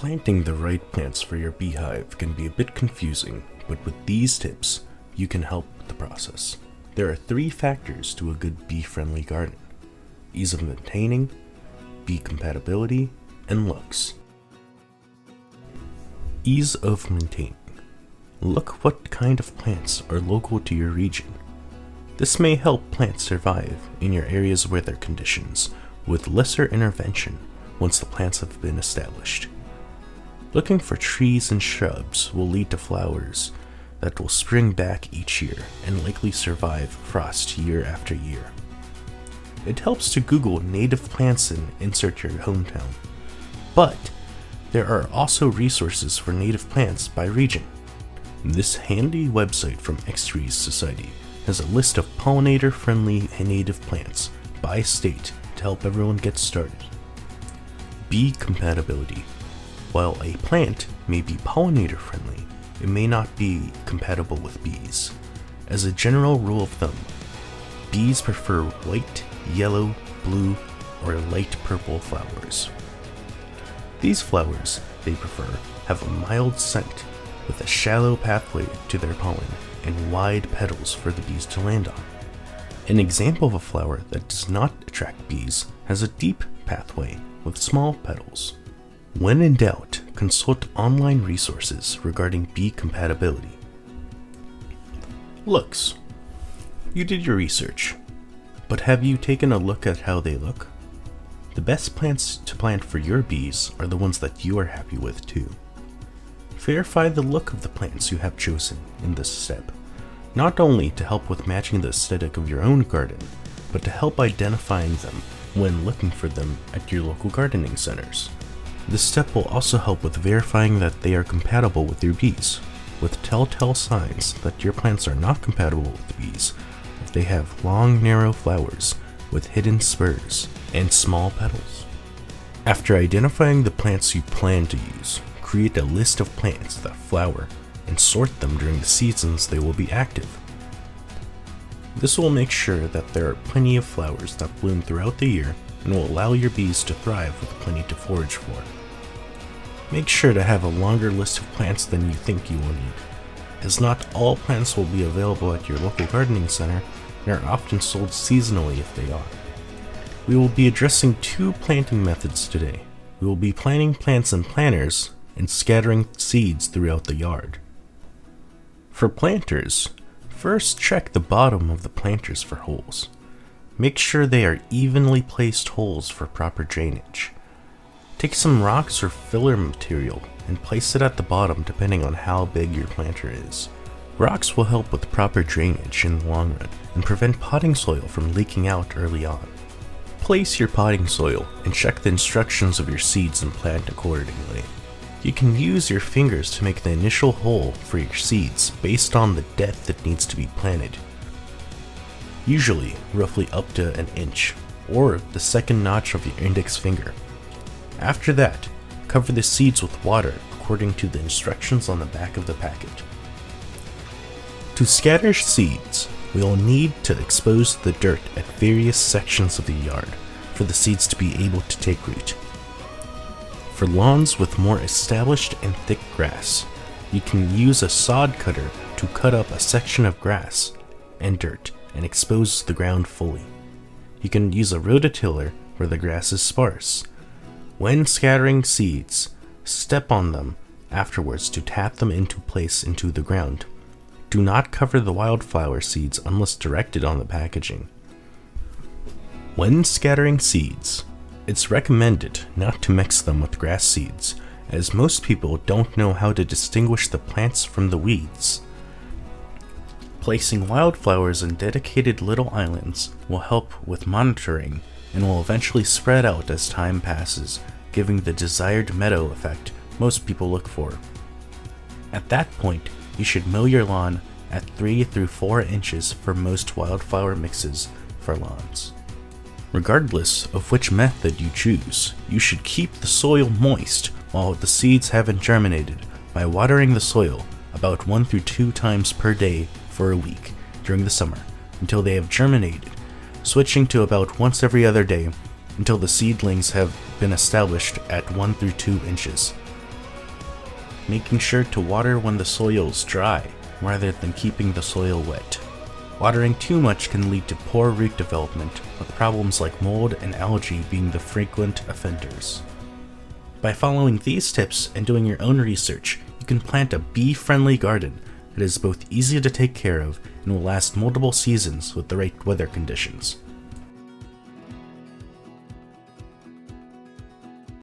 Planting the right plants for your beehive can be a bit confusing, but with these tips, you can help with the process. There are 3 factors to a good bee-friendly garden: ease of maintaining, bee compatibility, and looks. Ease of maintaining. Look what kind of plants are local to your region. This may help plants survive in your area's weather conditions with lesser intervention once the plants have been established. Looking for trees and shrubs will lead to flowers that will spring back each year and likely survive frost year after year. It helps to Google native plants and insert your hometown, but there are also resources for native plants by region. This handy website from X-Trees Society has a list of pollinator-friendly native plants by state to help everyone get started. Bee compatibility. While a plant may be pollinator-friendly, it may not be compatible with bees. As a general rule of thumb, bees prefer white, yellow, blue, or light purple flowers. These flowers they prefer have a mild scent with a shallow pathway to their pollen and wide petals for the bees to land on. An example of a flower that does not attract bees has a deep pathway with small petals. When in doubt, consult online resources regarding bee compatibility. Looks. You did your research, but have you taken a look at how they look? The best plants to plant for your bees are the ones that you are happy with too. Verify the look of the plants you have chosen in this step, not only to help with matching the aesthetic of your own garden, but to help identifying them when looking for them at your local gardening centers. This step will also help with verifying that they are compatible with your bees, with telltale signs that your plants are not compatible with bees if they have long, narrow flowers with hidden spurs and small petals. After identifying the plants you plan to use, create a list of plants that flower and sort them during the seasons they will be active. This will make sure that there are plenty of flowers that bloom throughout the year and will allow your bees to thrive with plenty to forage for. Make sure to have a longer list of plants than you think you will need, as not all plants will be available at your local gardening center and are often sold seasonally if they are. We will be addressing 2 planting methods today. We will be planting plants in planters and scattering seeds throughout the yard. For planters, first check the bottom of the planters for holes. Make sure they are evenly placed holes for proper drainage. Take some rocks or filler material and place it at the bottom depending on how big your planter is. Rocks will help with proper drainage in the long run and prevent potting soil from leaking out early on. Place your potting soil and check the instructions of your seeds and plant accordingly. You can use your fingers to make the initial hole for your seeds based on the depth it needs to be planted. Usually roughly up to an inch, or the second notch of your index finger. After that, cover the seeds with water according to the instructions on the back of the packet. To scatter seeds, we will need to expose the dirt at various sections of the yard for the seeds to be able to take root. For lawns with more established and thick grass, you can use a sod cutter to cut up a section of grass and dirt and expose the ground fully. You can use a rototiller where the grass is sparse. When scattering seeds, step on them afterwards to tap them into place into the ground. Do not cover the wildflower seeds unless directed on the packaging. When scattering seeds, it's recommended not to mix them with grass seeds, as most people don't know how to distinguish the plants from the weeds. Placing wildflowers in dedicated little islands will help with monitoring and will eventually spread out as time passes, giving the desired meadow effect most people look for. At that point, you should mow your lawn at 3 through 4 inches for most wildflower mixes for lawns. Regardless of which method you choose, you should keep the soil moist while the seeds haven't germinated by watering the soil about 1 through 2 times per day for a week during the summer until they have germinated, switching to about once every other day until the seedlings have been established at 1 through 2 inches. making sure to water when the soil is dry, rather than keeping the soil wet. Watering too much can lead to poor root development, with problems like mold and algae being the frequent offenders. By following these tips and doing your own research, you can plant a bee-friendly garden that is both easy to take care of and will last multiple seasons with the right weather conditions.